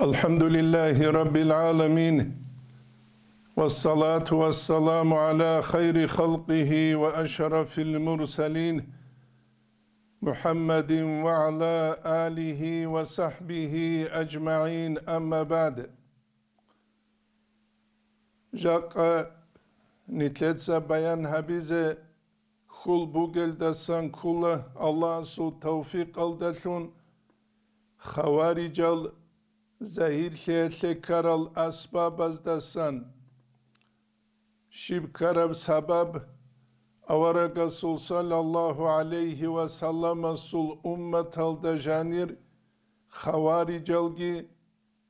الحمد لله رب العالمين والصلاة والسلام على خير خلقه وأشرف المرسلين محمد وعلى آله وصحبه أجمعين أما بعد جاق نتلتسا بيان هبيزة خل بوغل دسان كولا الله سو توفيق الدلون خوارج زهير خير كارل أسباب أزدسان شب كرب سبب أورق صلى الله عليه وسلم سل أمة الدجانير خوارج الجي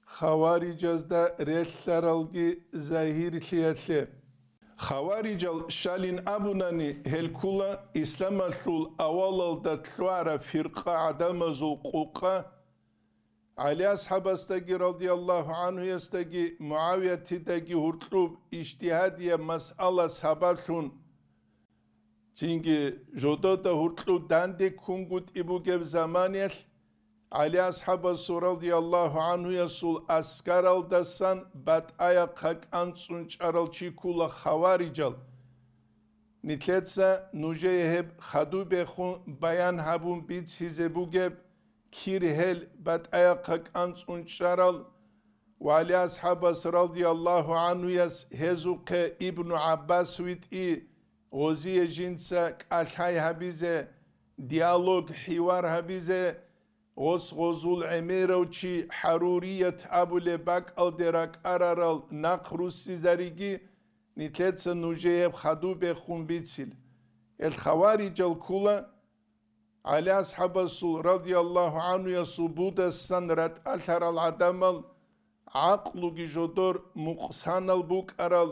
خوارج أزدا ريثر الجي زهير خير خوارج الشالين أبناني هالكولا إسلام الثول أول الدتلوار فرقة عدم زلقوقة علي أصحاب استجي رضي الله عنه يستجي معاوية تدجي هرطلوب اجتهادية مسألة سببون تينجي جودة هرطلوب داندي كونغوت إبوغيب زمانيل علي أصحاب رضي الله عنه يسول أسكار الدسان بات آيا قاك أنسون چارل چيكولا خوارجل نتلتسا نوجيهب خدو بخون بيان هبون بيت سيزي بوغيب كيرهل بات آيا قاك أنسون چارل وعلي أصحاب رضي الله عنه يس هزوق ابن عباس ويتئي غزي جنسا كالحي هبيزة ديالوج حوار هبيزة غزول عميرو چي حرورية أبو لباك الدراك أرارل نقروس سيزاريجي نتلتس نوجيب خدو بخون بيتسيل الخوارج الكولا على أصحاب رضي الله عنه يصبود السنرات أثر العدمل عقلو جودور مقصان البوك أرال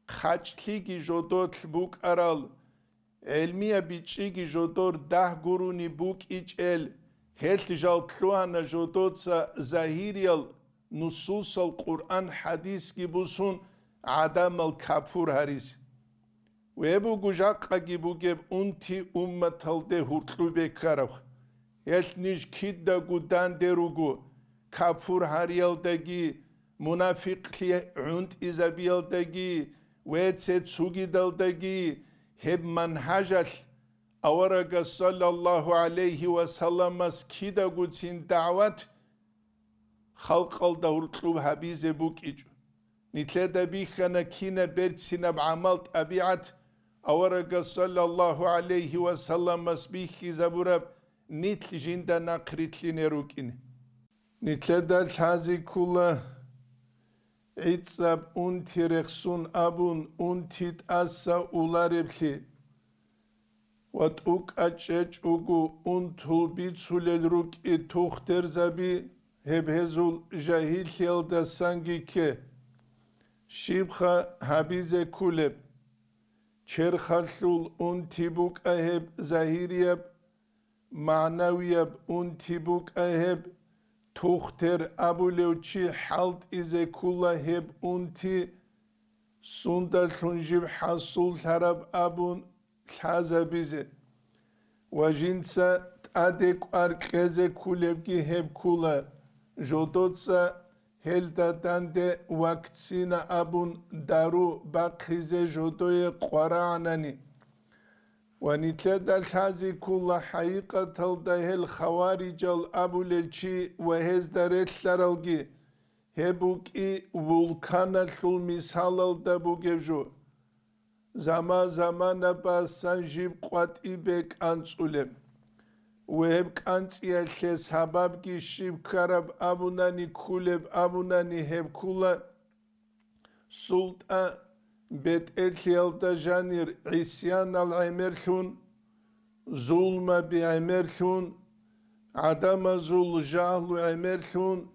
خاچتي جودور بوك أرال علمية بيچي جودور ده قروني بوك إجل هل جال تلوانا جودوتسا زهيريال نصوص القرآن حديث بوسون عدم الكافور هاريس ويبو جاقا جيب انتي أمة الده هرطلو بكارو هل نيج كيدا قدان دروغو كافور هاريال داگي منافق لي عند إزابيال داگي ويتسي تسوغي دال داگي هب منهجل أورق صلى الله عليه وسلم كيدا قدسين دعوات خلق الدور طلوب حبيز بوك إجو نتلادا بيخنا كينا برتسين بعملت أبيعت أورق صلى الله عليه وسلم بيخي زبورب نتل جندا نقريت لنروكين نتلادا الحازي كله عيتصاب انتي رخصون أبون انتي تأسا أولاربلي واتوك أجج أوغو أنتو بيتسولل روك إتوختر زبي هبهزول جاهل خيال دا سانجي كي شيبخا حبيزة كولب چرخلول أنتي بوك أهب زهيريب معنويب أنتي بوك أهب توختر أبو لوچي حالت إزي كولا هب أنتي سندر خنجيب حصول ترب أبون حازا بيزي وجنسا تادك أركزي كولبكي هب كولا جودوتسا هلدا دانده وقتسينا أبون دارو باقيزي جودوي قراناني ونتلدا الحازي كولا حقيقة تلده الخوارج الأبو للشي وهز دارت لرالجي هبوكي وولكانا خل مثال الدبوكي جو زمان باسان جيب قوات إبك أنسولم وهب أنسيا الخيس حباب كي شيب كرب أبوناني كولب أبوناني هب كولا سلطة بيت إكيال دجانير عسيان العمرخون ظلم بعمرخون عدم ظل جهل عمرخون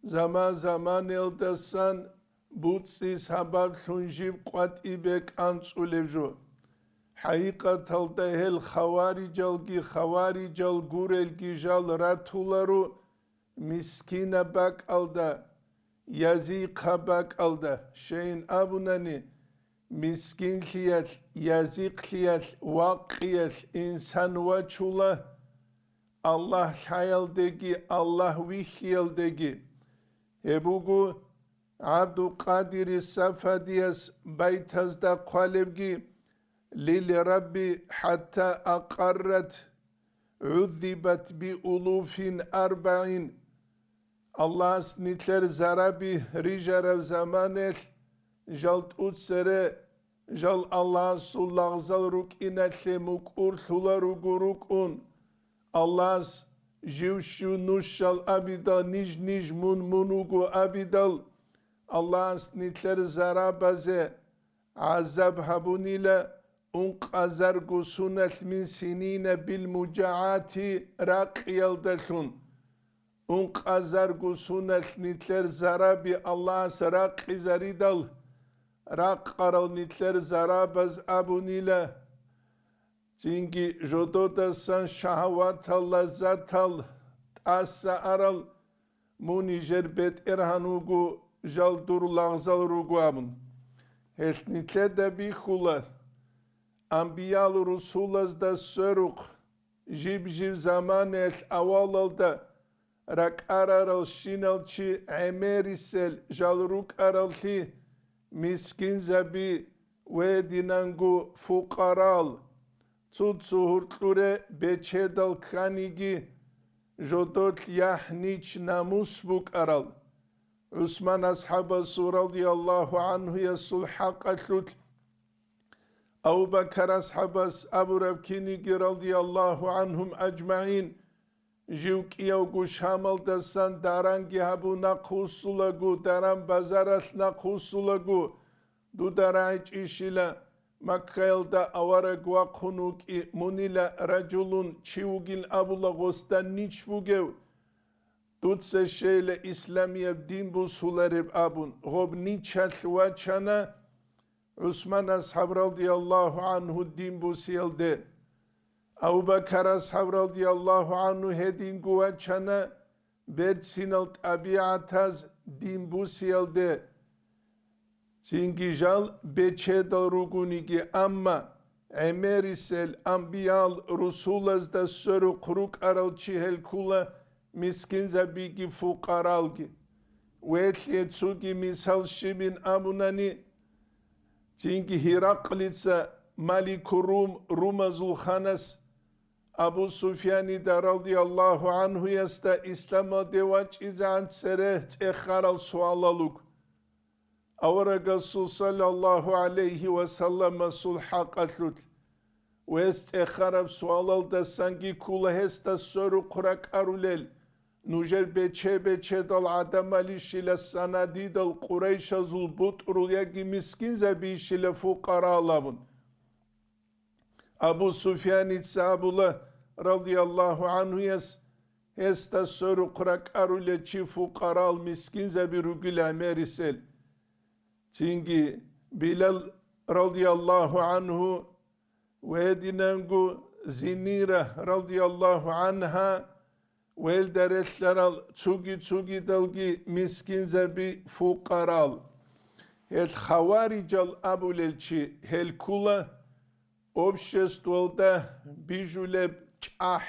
زمان الدسان بوتسي سبب خنجيب قوات إبك أنسولب جو حقيقة تلده الخوارج الجي خوارج الجور الجي جال راتولارو مسكينة باك ألدا يزيق باك ألدا شين أبناني مسكين خيال يزيق خيال واقيال إنسان وچولا الله حيال دegi, Allah vihiyel degi. هبوغو عبدو قادر السفاديس بيتز دا قالبجي للربي حتى أقرت عذبت بألوف 40 الله سنتلر زرابي رجر زمانه جلت أتسره جل الله سلغ زلروك إنتلمك أرثلروك روكون الله جوشو نوشال أبدال نج منوغو أبدال الله سنتلر زرابزه عذاب هبونيلا أنقذرغو سنة من سنين بالمجاعات راقيال دلون أنقذرغو سنة نتلر زرابي الله سراقي زريدال راقارال نتلر زرابز أبونيلا تينجي جودودا سان شهوات اللذاتال تأسى أرال موني جربت إرهانوغو جالدور لغزال روغو أبون هلتنتلر دبي خلا أنبياء رسولز دا سرق جيب زمان الأول دا رك أرال شينال چي عميري سل جالروك أرال خي مسكين زبي ودينانغو فقرال تود سهورتلوره بچه دل خانيگي جودوت يحنيچ ناموس بوك أرال عثمان أصحاب السور رضي الله عنه يسول حق أتلوت أبو بكر أصحابس أبو ربكيني رضي الله عنهم أجمعين جيوك يوغو شامل دستان دارانگي هبو نقوصلغو داران بازارت نقوصلغو دو دارانج إشيلا مكايل دا أوارغو قنوك منيلا رجلون چيوغيل أبولغوستان نيچ بوغيو دوتسه شيله إسلامية دين بو سولارب أبون غوب نيچال واچانا عثمان أصحاب رضي الله عنه الدين بوسيلده أبو بكر أصحاب رضي الله عنه هدين قواتشانا برسينال طبيعتاز دين بوسيلده سينجيجال بچه داروغونيگي أما عمريسل أنبيال رسولز دا سرو قروك أرال چهل كولا مسكين زبيگي فقرالگي ويتليتسوگي مثال شبين أبوناني Çünkü Hiraklitsa Malikurum Rumazul Hanas Abu Sufyani da radiyallahu anhu yasta İslam'a devaç izan sereh tekharal sualaluk. Avara Resul sallallahu aleyhi ve sellem sul haqatlut. Ve tekharab sualal da sanki kula hesta soru kurak arulel. Nujer beçe dal adam alişile sanadi dal Kureyş'a zul butrul yagi miskin zabişile fukaralavun. Abu Sufyan itsabula radiyallahu anhu yas hesta soru kurak arule çi fukaral miskin zabirugül amerisel. Çünkü Bilal radiyallahu anhu ve dinangu Zinira radiyallahu anha Welderetleral çugi dalgi miskin zebi fukaral. El havarical abulelçi hel kula обществолда bijuleb çah.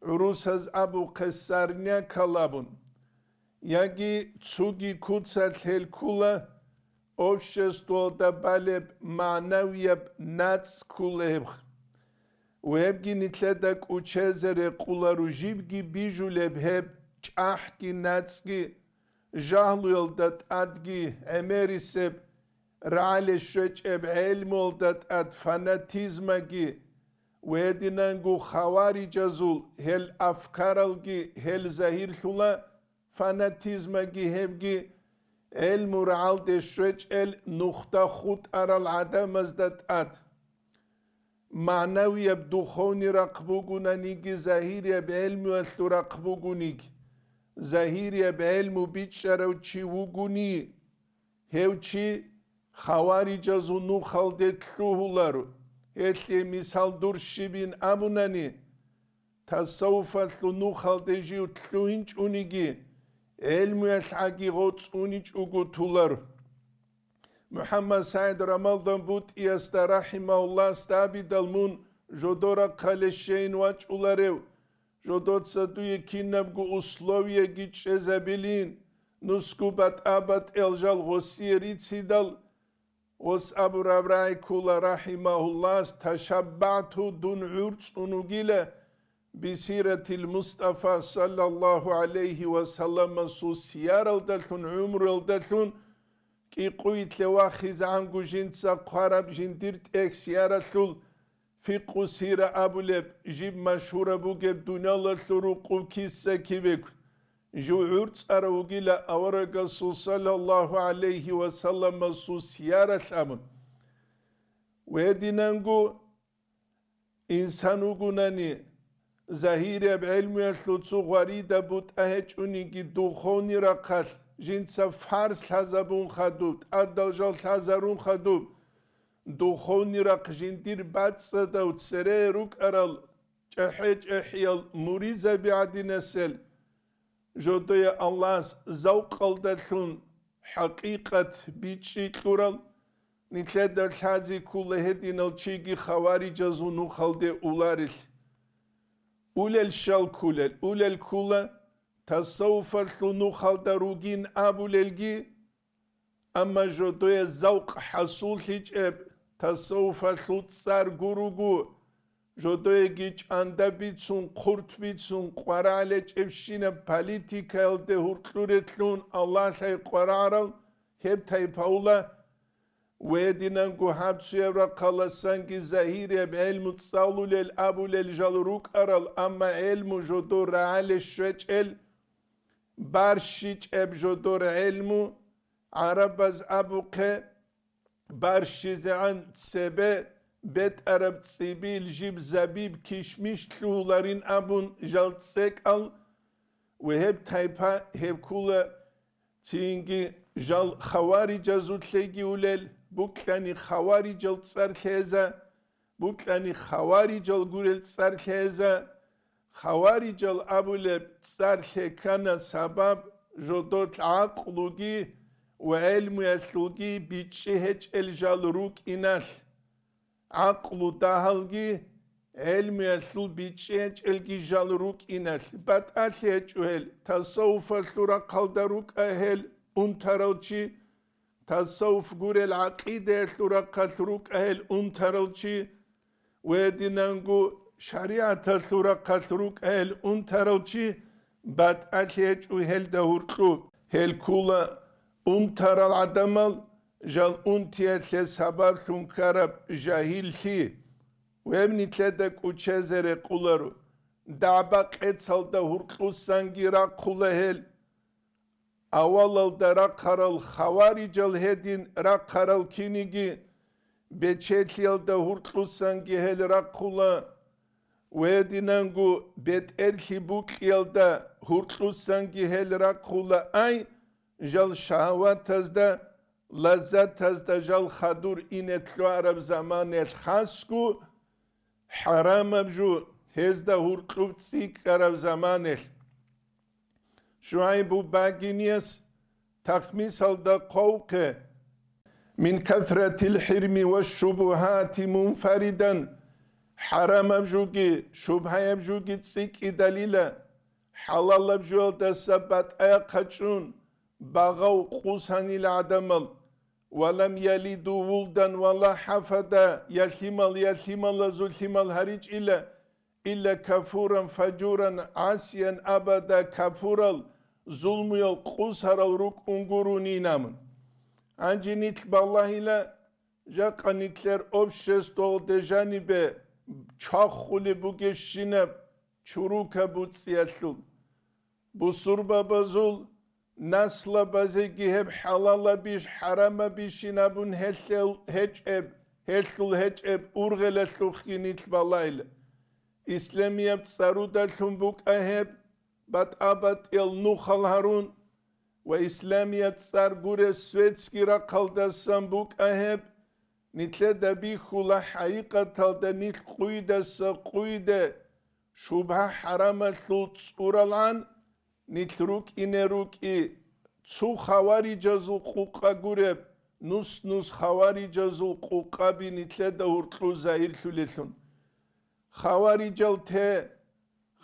Rusaz abu kessarnya kalabun. Yagi çugi kutsal hel kula обществолда baleb manaviyeb nats kuleb. ويبقي نتلدك وچزر قولارو جيبقي بيجو لبهب چاحكي ناتسكي جهلو يلدت أدقي أميري سب رعالي شوچ اب علم يلدت أد فاناتيزمكي ويدنانگو خواري جزول هل أفكارلكي هل زهير ثلا فاناتيزمكي هبقي علم رعال دي شوچ ال نختا خود أرال عدم ازدت أد معنوی بدخونی رقبوگونانیگی ظاهری بعلم و اثر رقبوگونیگ ظاهری بعلم و بیچاره و چی وگونی هوچی خوارج از نو خالدت لهولارو هتلی مثال درشی بین امونانی تصوفت نو خالدجی و تلوینچ اونیگی علم و الحقی غوت اونیچ اوگو تولارو محمد سعید رمضان بود ایست رحمه الله استابی دلمون جدورا کالشین واچ اولارو جدود صدوی کی نبگو اسلویه گیچ ازبیلین نسكوبت أبت إلجال غسيري تسيدل وس أبو ربراي كولا رحمه الله تشبعت دون عرس ونجيلة بسيرة المصطفى صلى الله عليه وسلم سوسيار الدلتون عمر الدلتون كي قويت لواخز عنقو جنسا قرب جندرت اكسيارة ثل في قصيرة أبو لب جيب مشهورة بوغب دنيا للروقو كيسا كيبك جو عرس أروغيلا أورق صلى الله عليه وسلم سوسيارة ثامن ويدينانقو إنسانو قناني زهير بعلم يخلطسو غريدة بوت أهج أنيجي دوخوني رقل جنسا فارس حزبون خدود أدلجال حزرون خدود دوخوني رق جندير بات صدا وتسري روك أرال جحيج إحيال مريزة بعد نسل جودي الله زوق الدلون حقيقة بيتشي كورال نتلاد الحازي كل هدين الشيقي خوارج زنو خلد أولارل أولل شال كولل أولل كولا تصوف الثنو خلد روغين أبو للجي أما جودي زوق حصول هيج أب تصوف الثوت سار غروغو جودي جيج أندا بيتسون قرط بيتسون قرالج إبشين بوليتيكا ده هرطلورتلون الله شاي قرارل هب تاي باولا ويدينانكو حبسو يبرا قلسانكي زهيري بعلم تصالو للأبو للجالروك أرال أما علم جدور رعال الشوش بارشيج أب جدور علمو عربز أبوكي بارشيز عن سبه بيت عرب تسيبيل جيب زبيب كشمش تلولارين أبون جالتسيك أل وهب تايبا هب كولا تينجي جال خواري جازوت ليجي ولل بوكلاني خواري جال تصار كيزا بوكلاني خواري جال غورل تصار كيزا خواري جال أبو لب تصار كيكانا سبب جدوت عقلوغي وعلم يثلوغي بيتشهج الجال روك إنال عقلو داهلغي علم يثلو بيتشهج الجي جال روك إنال بات أثيج وهل تصوف الثورة قلدروك أهل انترلشي تصوف غور العقيدة الثورة قلدروك أهل انترلشي ويدينانغو شريعة الثورة قلدروك أهل انترلشي بات أثيج وهل دهورتلو هل كولا انترل عدمال جال انتيات لسبب ثنكرب جاهل ثي ويمني تلدك وچزر قولارو دعبق اتسال دهورتلو سنگيرا قولهل أول راقرال خوارج الهدين راقرال كينيجي بچيتيال دهورتلو سنگيهل راقولا ويدينانغو بيت ارخي بوكيال دا هورتلو سنگيهل راقولا أي جال شهوات تزدا لذت تزدا جال خدور إنتلو عرب زمان الخاسكو حرام بجو هزدا هورتلو تسيك عرب زمان شعيب باقينيس تخميس الدا قوقه من كثرة الحرم والشبهات منفردا حرام بجوغي شبهة بجوغي تسيكي دليلا حلال بجوغ دسبت ايقاتشون بغو قوساني العدمل ولم يلدوا ولدا ولا حفدا يلثمل زلثمل هريج إلا كفورا فجورا عاسيا أبدا كفورا ظلم يلقوسر الروك انقروني نامن Anca nitl ballahıyla jaka nitler obşes dol dejani be çakhuli bu geçşine çuruka bu tsiyatlul. Bu surba bazul nasla bazegi hep halala biş harama bişina bun heçeb urgele tlukhi nitl ballahıyla. İslamiyet saruda tlhumbuk aheb bat abat el nukhal harun وإسلامية صار غورة سويتسكي راقل سامبوك أهب نتلا دبي خولا حقيقة تلدا نتل قويدة سقويدة شبه حرامة ثلت سورالان نتلروك إنروك تسو خواري جازو قوقا غورة نص خواري جازو قوقا بي نتلا دهورتلو زاير ثلثون خواري جال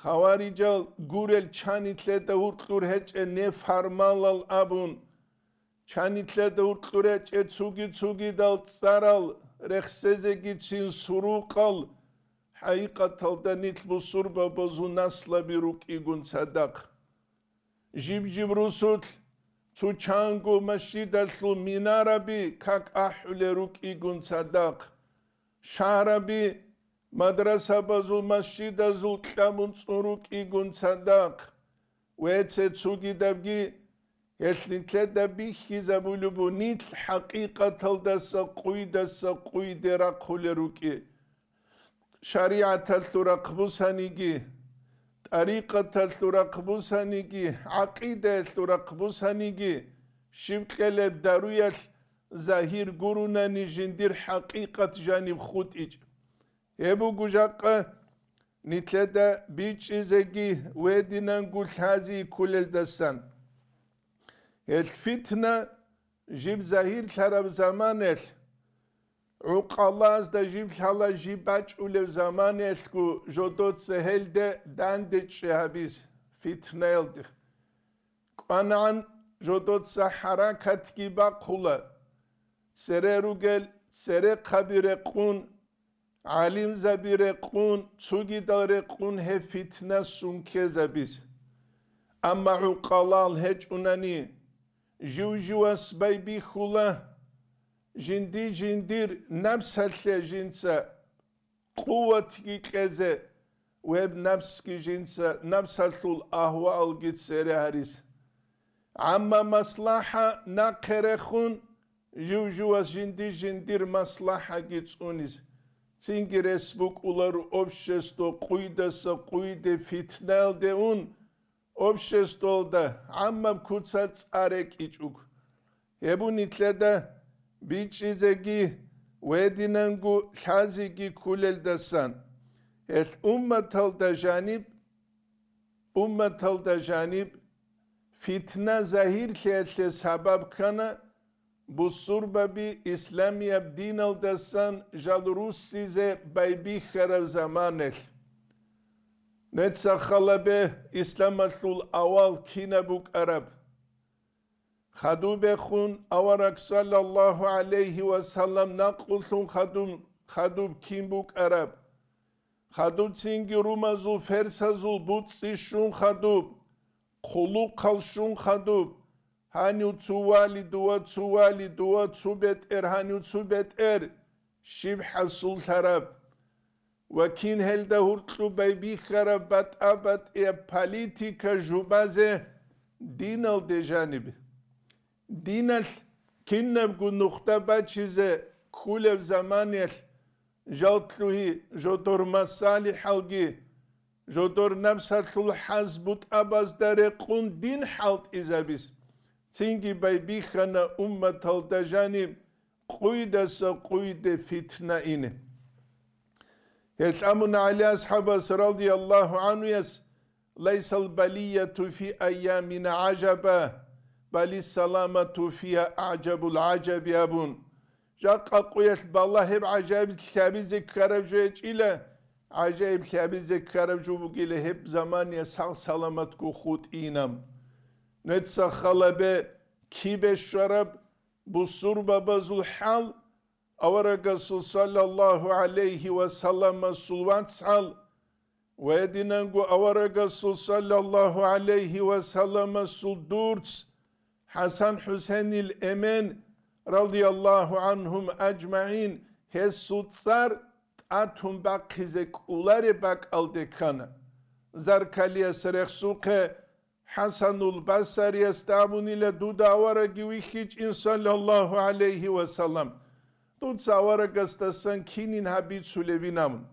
خوارجال گورل چانیتله دورتلور هچ نفرمال ابون چانیتله دورتلور هچ چوگی دال تسارال رخسزگی چین سروقال حقیقت الدنیت بسور بابزو نسل بیروک ایگون صدق جیب رسول تو چانگو مشیدتلو میناربی کک احول روک ایگون صدق شهربی مدرسه بازو مسجد ازو کلامون صروک ایگون صدق ویتسه چوگی دبگی یتلینتله دبی خیزه بولو بو نیت حقیقت الدسا قوی درا قول روکی شریعت الترقبوس هنگی طریقت الترقبوس هنگی عقیده الترقبوس هنگی شبکلب درویت ظاهر گرونا نجندیر حقیقت جانب خود ایج ابو گوجاقه نیتلده بیچیزگی ودینن گل هازی کلل دستن الفتنه جيب ظاهر طرف زمانه عقلاز دا جيب حالا جيباج اولو زمانه كو جودوت سهل ده داندت شهابيز فتنه الدخ قانعن جودوت سحركت كيبا قولا سره روگل سره قبيره قون علم زبيره قون چوگي داره قون he فتنه سونكه زبيز اما عقلال هج اوناني جو اسباي بي خولا جندير نفس هالله جنسا قوة كيكزه ويب نفس كي جنسا نفس هالطول أهوال جيت سيري هاريس عما مصلحة ناقرخون جوجواس جندير مصلحة جيت اونيز تنجي رسبوك اولارو общество قويدسا قويدة فتنال ده اون общество ده عما بكوتسات ارك ايجوك يبو نتلده بیچیزگی ودیننگو خازگی کولل دستان امت دا جانب فتنه ظاهر که سبب کنه بسور ببی اسلامی دین دستان جال روسیزه بایبی خراب زمانه نتسا خلبه اسلام اول کینه بوک عرب خدوب خون اورک صلی الله علیه و سلم نقلتون خدوب کیم بوک عرب خدوب سینگی رومازول فرسازول بوتسی شون خدوب خلو قلشون خدوب هنیو توالی دوا تبت هنیو تبت شیب حصول خراب وکین هل ده هرطلو بیبی خراب بات پالیتیکا جوبازه دینال ده جانبه دینل کنب گو نقطه با چیزه کولب زمانیل جالتلوهی جدور مسالی حلگی جدور نفس هرطل حزبوت اباز داره قون دین حالت ایزابیز تینگی بای بیخانه امت هل جانب قویده سا قویده فتنه اینه يتأمن على أصحاب رضي الله عنه ليس البلية في أيامنا عجبا بل السلامة فيها أعجب العجب يابون جاق قويت بالله هب عجائب الكابي ذكرب جويج إلى عجائب الكابي ذكرب جوبك إلى هب زمان يسال سلامت كو خود إينام نتسا خلبه كيب الشرب بصور ببزو الحال أورقصل صلى الله عليه وسلم سلوان سال ويدنانقو أورقصل صلى الله عليه وسلم سلدورتس حسن حسين الأمين رضي الله عنهم أجمعين هسوت صار تأتهم باقيزك أولاري باق ألدكانا زركاليا سرخسوقه حسن البصر يستعبون إلى دودا ورقي ويخيج إن صلى الله عليه وسلم دود ساورقستسان كينين هبيت سلبينامون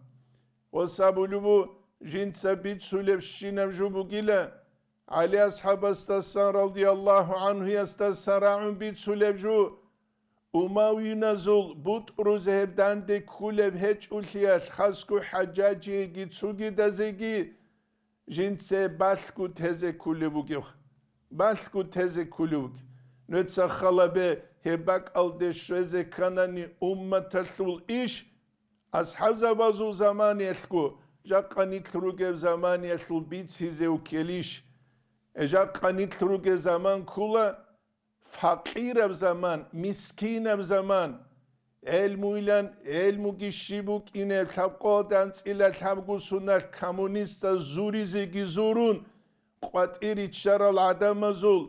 وسابولوبو جين سبيت سلب شينم جوبو جيلا علي أصحاب استسان رضي الله عنه يستسرعون بيت سلبجو أماوي نزول بوت روزهب داندك كولب هج أوليات خاسكو حجاجي جيتسوغي دازيجي جنسي بالكو تهزي كولبوغي بالكو تهزي كولبوغي نتسا خلبه هباك الدشوزي كاناني أمة تلول إيش أصحاب زبازو زمان يلكو جاقانيت روجب زمان يشل بيت سيزه وكليش جاقانيت روجب زمان كولا فقير بزمان مسكين بزمان علمويلان علمو گشيبوك إنه تبقودانس إلا تبقو سنة كمونيستا زوري زيگي زورون قواتيري تشار العدم زول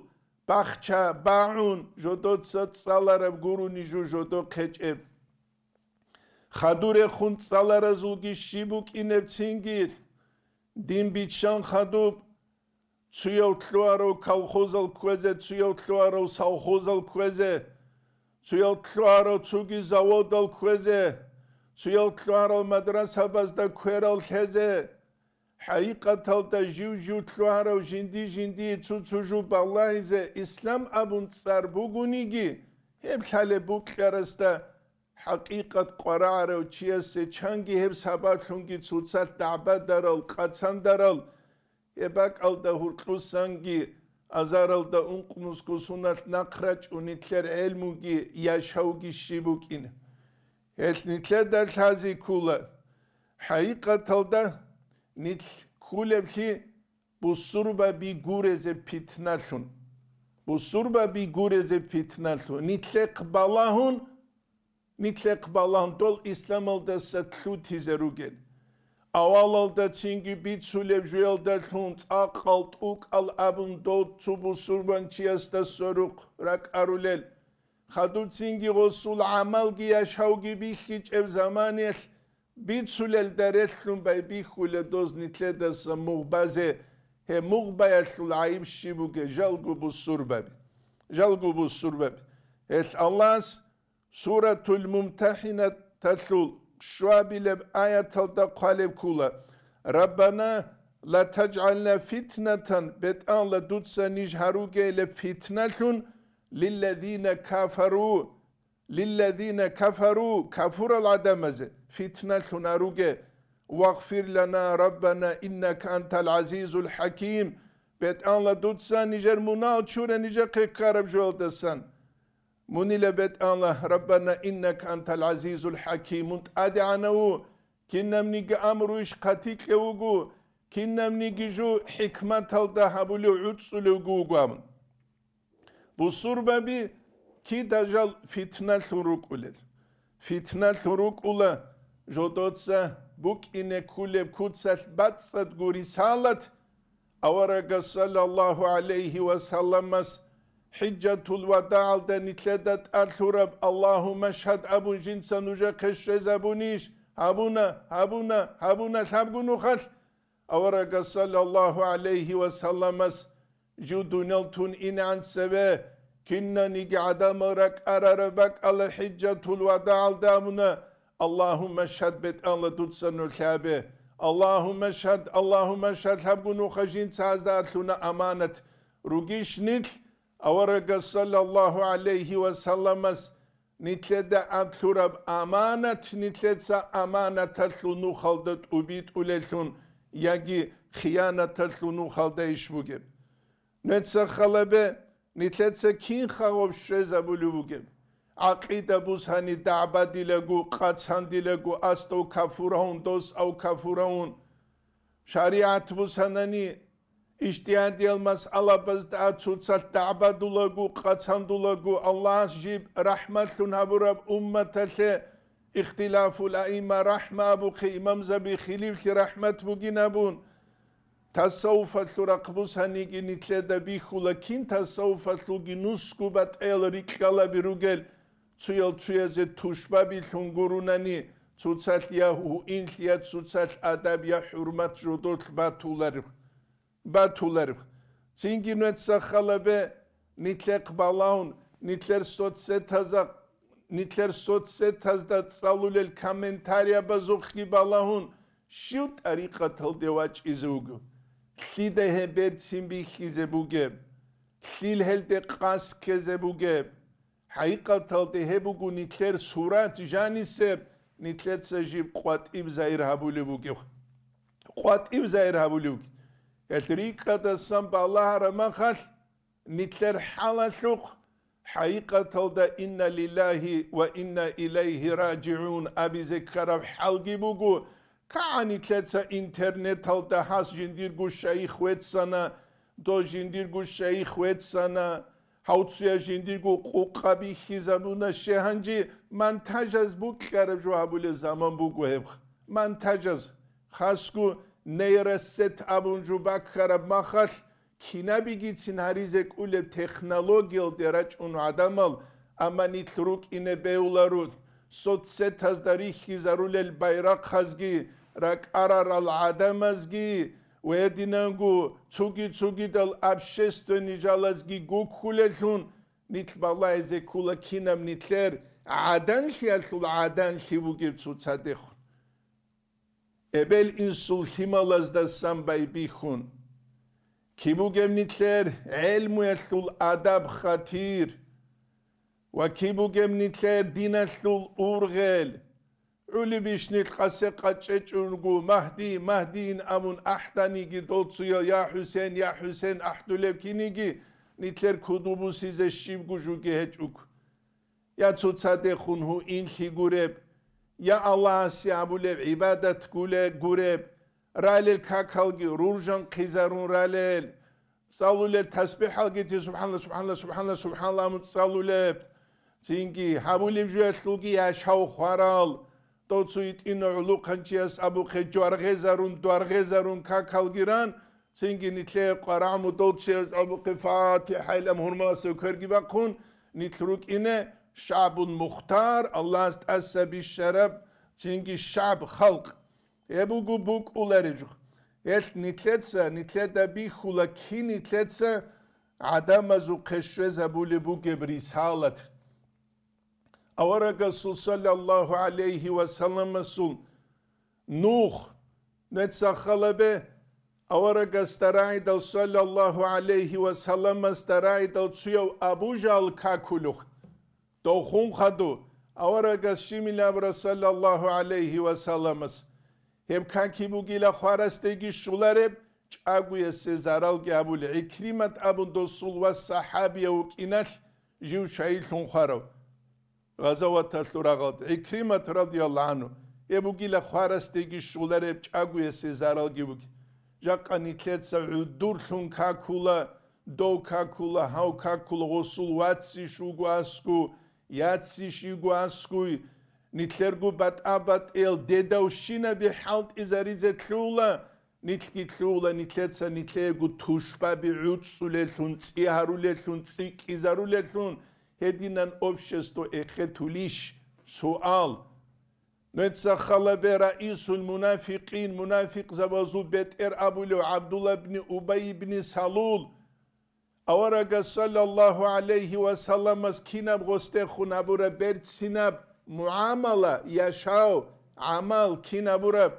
باخچا باعون جودو تسات سالارب گوروني جودو قجب خادور خون سالار زول گشيبوك إنه تسينگير دين بيتشان خادوب تسيو تلوارو كالخوزال كوزه تسيو تلوارو سالخوزال كوزه تسيو تلوارو تسوگي زاودال كوزه تسيو تلوارو مدرسة بازدا كويرال خزه حقيقة دا جيو تلوارو جندي تسوجو بالله إسلام أبون تصار بوغونيگي هب خاله بوك خرستا حقيقة قرارو چيسه چانگي هب ساباتونگي تسوصال دعبا دارال قاتسان دارال يباك alda hurtlusangi azaralda unqmuskusunat naqraç unitler elmugi yaşaugi şibukin etnitler da hazi kula haqiqatalda nit kulebli bu surba bi gureze pitnalun bu surba bi gureze pitnalun nitle qbalahun dol İslamalda satluti zerugel Avalalda çingi bit sulev juyalda tunt aqalt uk al abun dot tubu surban çiyasta soruk rak arulel Khadu çingi gosul amal gi yaşav gibi hiç ev zamaniyel bit sulel daretlun bay bi khule doz nitle da mughbaze he mughbayatul ayib shibuge jalgu bu surbab et Allah's suratul mumtahina tatlul شوابيلب آيات الدا قالب كولا ربنا لا تجعلنا فتنة بتان لدوتسا نجهروجي لفتنة للذين كفروا كفر العدمز فتنة ناروجي واغفر لنا ربنا إنك أنت العزيز الحكيم بتان لدوتسا نجر منال شورا نجر قيقارب جوال دسان مني لبت الله ربنا إنك أنت العزيز الحكيم أدعناه كنا منيج أمروش قتيك لوجو كنا منيج جو حكمة الده هبلو عدس لوجو قام بصور ببي كي دجال فتنة ثروك أولل فتنة ثروك أولا جودتسا بوك إن كل بكتسات باتسات غوري سالت أورق صلى الله عليه وسلم حجة الوداع دا نتلدت الثرب اللهم اشهد أبو جنسا نجا قشرز أبونيش هبونا ثابقونو خل أورق صلى الله عليه وسلم جو دونلتون إن عن سبا كنا نقعد مرك أراربك على حجة الوداع دامنا اللهم اشهد بيت الله دوتسا نخابه اللهم اشهد هبقونو خجين سازدا أثلنا أمانة روغيش نتل أورق صلى الله عليه وسلم نتلد أطلب أمانة نتلد أمانة تلنو خلدت أبيت أوليتون يجي خيانة تلنو خلد إشبوجب نتسا خلبه نتلد كين خواب شرزا بلوجب عقيدة بوزهاني دعبا ديلغو قاتسان ديلغو أستو كفورون دوس أو كفورون شريعة بوزهاناني İştihan yılmaz alabızda tutsat da'badulagu qatsandulagu Allah jib rahmatun haburab ummetele ihtilaful aima rahma bu ki imam zabi khilifli rahmet buginabun tasawufatlu raqbus hanigi nitleda bihula kin tasawufatlu ginusku bat el rikala birugel tsuyeze tuşba bilhungurunani tutsat yahu inliyat tutsat adab ya hurmat judot batularım Batular. Çünkü netse khalabe nitler qbalaun nitler sotset tazda tsalulel komentariya bazukhi balahun şut tariqatal devaç izugu. Khide heber simbi khize buge. Khil helde qas keze buge. Haqiqatal de hebugu nitler surat janise nitler sajib qat ibzair habule buge. Qat ibzair habule buge. الطريقة السنب الله رمخل نتلر حالشوق حقيقة دا إن لله وإنا إليه راجعون أبي ذكر حلقي بوغو كعني تلتسا انترنت هالدا هاس جندير قوشاي خويتسانا دو جندير قوشاي خويتسانا هاوتسويا جندير قوقابي خيزابونا شهانجي من تجاز بوك كارب جوابول زمان بوكو هبخ من تجاز خاسكو نيرست ابون جوباك خراب مخال كينا بيجيتسين هاريزك اولب تكنولوجيال دراج اون عدمال اما نيتلروك اینه بیولارود صد ست از داری خیزارول البیرق خزگی رک ارار العدم ازگی و یدینانگو چوگی دل ابشست و نیجالازگی گو کولتون نیتل بالا ازه کولا کینم نیتلر عدن خیالتول عدن خیبوگیب چو صدخون ابل این سلحیمال از دستم بای بیخون کیبوگم نیتلر علمو یلتول ادب خطیر و کیبوگم نیتلر دینتول اورغل علی بیشنیت قصه قچه چونگو مهدی این امون احتانیگی دوتسویا یا حسین احدولب کینیگی نیتلر کدوبو سیزه شیبگو جوگی هچوک یا چو صدخون هو این خی گورب یا الله سیابولب عبادت گورب رالل کاکالگی رورجان قیزارون رالل صالولب تسبیح الگیتی سبحان الله مت صالولب زینگی حبولب جوهتلوگی یاشاو خوارال دوتسویت این علو قنچیاس ابو خجوارغه زارون کاکالگیران زینگی نیتله قرامو دوتسیاس ابو فاتحه الام هرماسو کرگی بقون نیتلوک اینه شعب مختار الله است اسبی شرب زینگی شعب خلق ابوگو بوک اولارجو نیتلت بی خولا کی نیتلت عدم ازو قشوه زبول بو گبریس حالت اورا صلی الله علیه و سلم مسول نوح نتسا خلبه اورا استرای دل صلی الله علیه و سلم استرای دل تسیو ابو جال کاکولوخ دو خون خدو اورا شیمیل ابرا صلی الله علیه و سلم هم کاکی بوگیلا خوارستگی شولارب چاگوی سزارال گابول اکریمت ابون دو سلوه صحابی و کینال جو شایل خونخارو غزوات تلوراغات اکریمت رضی الله عنه ابوگیلا خوارستگی شولارب چاگوی سزارال گیبوگی جاقا نیتلت سعودور خون کاکولا دو کاکولا هاو کاکولا غسول واتسی شوگو اسکو یاتسی شوگو اسکوی نیتلرگو بات آبات ایل دیداوشینا بی حالت ازاریزه تلولا نیتلتسا نیتلرگو توشبا بی عودسولتون تی هارولتون تی کیزارولتون هدینان اوبشستو اخطولیش سوال نتسا خلبه رئیس المنافقین منافق زبازو بیت ابولو عبدالله بن ابی بن سلول اورا صلی الله علیه و سلم از کیناب غسته خونابورا برد سیناب معامله یاشاو عمل کینا براب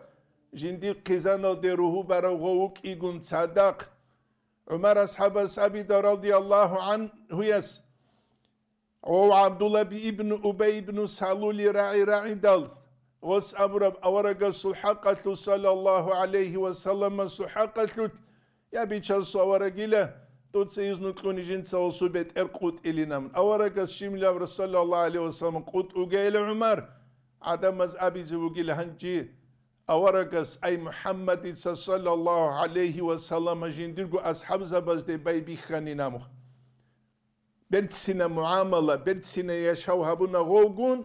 جندیر قیزانال دروهو برا غوک ایگون صدق عمر اصحاب رضی الله عنه یس او عبدالله ابن ابی ابن سلول راعی دل غس ابراب اورگا سلحقتلو صلی الله علیه و سلم سلحقتلو یا بیچال سوارگیله دوت سيزنو تلوني جنسا وصوبت ارقوت إلينا من أورقس شملا رسول الله عليه وسلم قوت وقيل عمر عدم از أبي زوجيل هنجي أورقس أي محمد صلى الله عليه وسلم جندرقو أصحاب زباز دي باي بيخاني نامو برتسنا معاملة برتسنا يشاو هبونا غوغون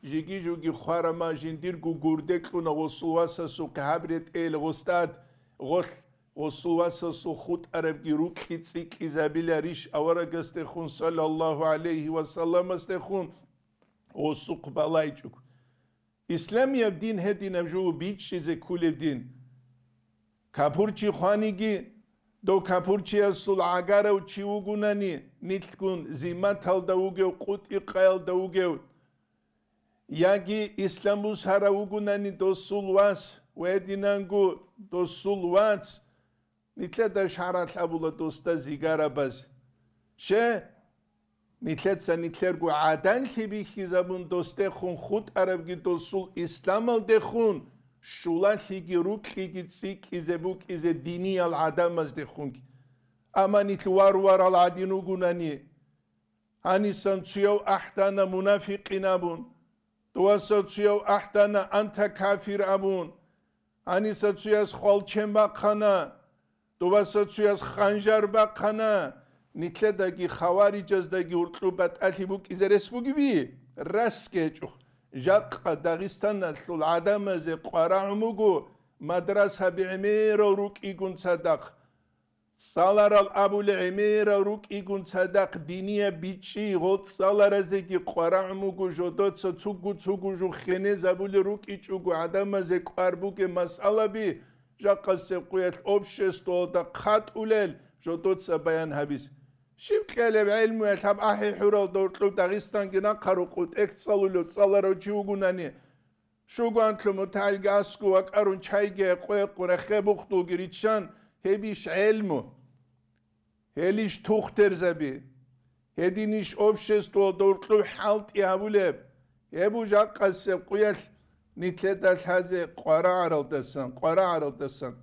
جيجي جوجي خوارما جندرقو قردك لنا وصواسا سو كهابرت إيل غستاد غل وصواسا سو خود عرب گیروک خیتسی کیزابیل ریش اورا گستخون صلی الله علیه و سلم استخون و سوق بالای چوک اسلامی دین هدین جو بیچ چیز کول دین کپورچی خوانیگی دو کپورچی اصول عگاره و چیوگونانی نیتکون زیمت هل دوگه قوت اقایل دوگه یاگی اسلاموس هراوگونانی دو سلواس و دینانگو دو سلواس نیتلت شهرات ابولا دوستا زیگارا باز شه نیتلرگو عدن خیبی خیزابون دوسته خون خود عربگی دوسول اسلامال دخون شولان خیگی روک خیگی تسیک ایزه بوک ایزه دینی العدم از دخون اما نیتلوار العدینو گونانی هانی سنچیو احتانا منافقین ابون دواسا چیو احتانا انتا کافر ابون Anisatsujas Holchemba Khana, Dovasatsujas Khanjarba Khana, Nitledagi Khawarijas dagi Urtlubat Alibuk Izeresbugibi, Raskechu, Jacques Dagistan, Sul Adamaze, Qaramugu, Madras Habimero Ruk Igun Sadak. Salar al Abul Emira Ruk Igun Sadak Dinia Bichi, Rot Salarazeki, Qaramugu, Jodotsa, Tsugu, Jukhene, Zabul Ruk Ichugu, Adamaze, Qarbuke, Masalabi, Jacques Sequet, Obshesto, the Khat Ulel, Jodotsa Bayan Habis. Shibkele ilmu yatab ahi hural dortlu Dagistan gina karukut eksalulu Salaro Jugunani. Shuguantlu Mutalgasku, Akarun Chaige, Quequrebuchtu Girichan. Hebiş elmu, heliş tuğter zabi, hediniş obşesto dortlu halt yavuleb, hebu jaqqase quyal nitledal haze qara araldasan.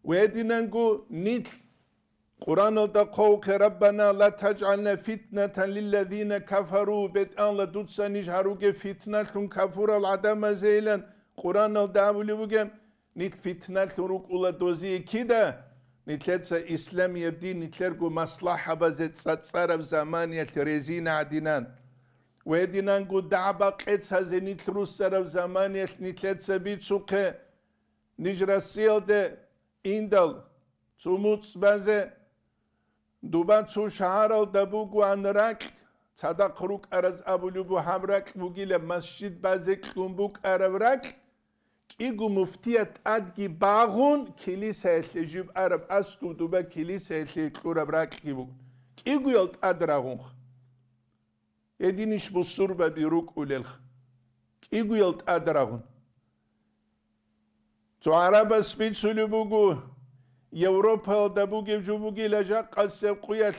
Ve hedinengu nit Kur'an'da qawke Rabbana la taj'alna fitneten lillezine kafaru bet'anla dutsa nijharuge fitnetun kafural adama zeylen Kur'an'da avulubugem Nit fitnat luruk ula dozi kida nitletsa İslam yebdi nitlergu maslaha bazet satsarab zamaniyet rezina adinan ve dinangu da'ba qetsa zenit russarab zamaniyet nitletsa bitsuke nijrasil de indal sumuts baze duban su shaharal dabugu anrak sadak ruk araz abulubu hamrak bugile masjid baze klumbuk aravrak İgu muftiyat adgi bağun kilise jib Arab asku duba kilise kurabrak gibi. İgu yalt adragun. Ediniş bu surba bir ruk ulel. İgu yalt adragun. To Araba spitsulu bugu. Avrupa'da bu gibi gelecek kalse kuyat.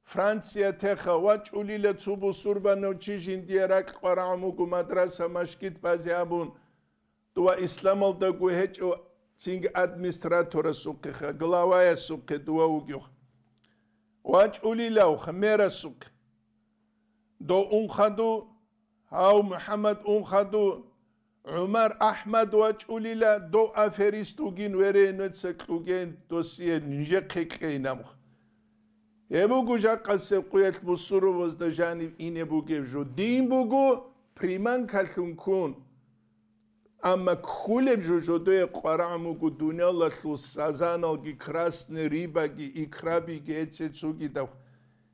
Fransa teha vaç ulile tubu surba no çijin diyerek qaramugu madrasa maşkit bazabun. Dua İslam olda guheç o sing administratora suqqa glavaya suqqa dua ugyuh. Vaç ulilaw khmera suq. Do khadu haw Muhammad khadu Umar Ahmad vaç ulila do aferistugin vere netsaqugin dosiye nje qeqinam. Ebu guja qasse quyat busuru vazda janib ine bugev jo din bugu priman kalkun Ama khuleb jojodoy qaramugu dunyalar sazanalgi krasne ribagi ikrabigi etsetsugi da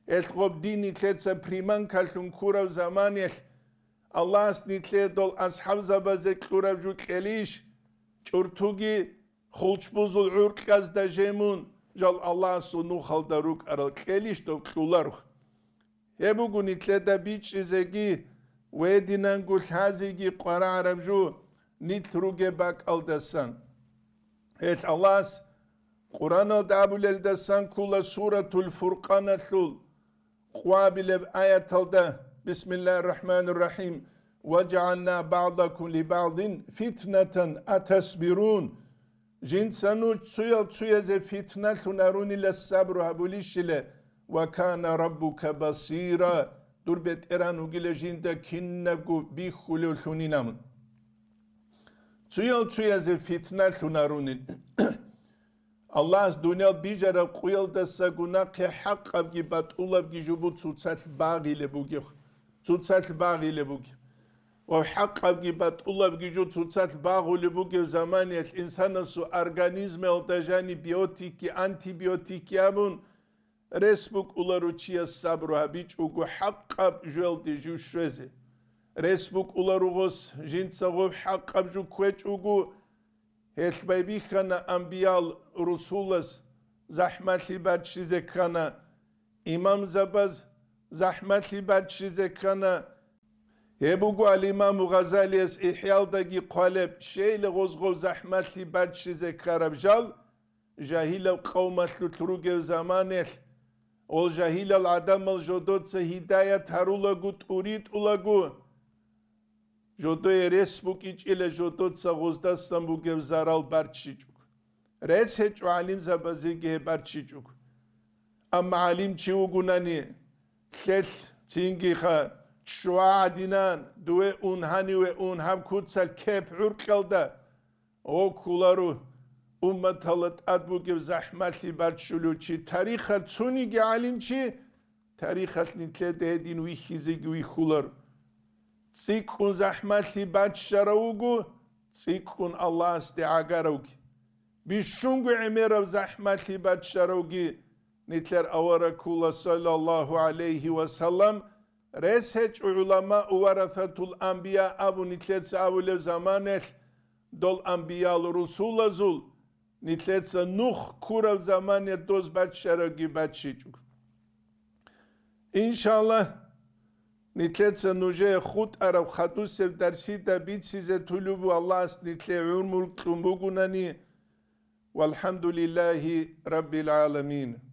etqob dini tletsa priman kalun kurav zamaniyel Allah's nitledol ashab zabazek kurav ju qelish churtugi khulchbuzul urqaz da jemun jal Allah sunu khaldaruk aral qelish do qular hebugu nitleda bichizegi wedinangul hazigi qara arabju Nitruge bak aldasan. Et Allah's Kur'an'ı dabul eldasan kula suratul furqanatul Quabil ayet alda Bismillahirrahmanirrahim ve cealna ba'dakum li ba'din fitneten atasbirun jinsanu tsuyeze fitnetun arun ila sabru habulishile ve kana rabbuka basira durbet eranu gile jinda kinnagu bi khulul huninam Tsuyeze fitnat lunarunin. Allah dünya bijara kuyalda saguna ke hak abgi batulab gijubu tutsat bagile bugi. Tutsat bagile bugi. Ve hak abgi batulab giju tutsat bagile bugi zamaniyet insana su organizme otajani biyotiki antibiyotiki amun resbuk ularuçiya sabru habiç ugu hak ab jüel de jüşweze. Resbuk ularugos jintsagov haqqab ju kweç ugu helbaybi khana ambiyal rusulas zahmatli badşize kana imam zabaz zahmatli badşize kana hebugu al imam Gazali's ihyaldagi qaleb şeyle gozgov zahmatli badşize karabjal jahil qawmatlu turuge zamanel ol jahil al adam al jodotsa hidayat harulagut urit ulagu Jodo resbuk iç ile jodo tsagozdasan bu gevzaral barçicuk. Res hiç alim zabazi ge barçicuk. Ama alim çiugunani khel tingi kha şua dinan duwe unhani ve unham kutsal kep urqalda او کولارو امتالت ادبوگه زحمتی برچلو چی تاریخ چونی گه علیم چی تاریخ نیتله ده دین وی خیزی گوی خولار تسیکون زحمتی برچراوگو تسیکون الله استعاقاروگی بیشونگو عمر زحمتی برچراوگی نیتلر اوارا کولا صلی الله علیه و سلم رس هج علماء ورثة الانبیاء ابو نیتلر ساول زمانه دول انبیاء رسول زول نیتلر نوح کورا زمانه دوز برچراوگی برچیچوگ انشالله نیتلر نوجه خود عرب خدوس درسی دا بیت سیزه طلوبو الله است نیتلر عمر کلومبوگونانی والحمد لله رب العالمين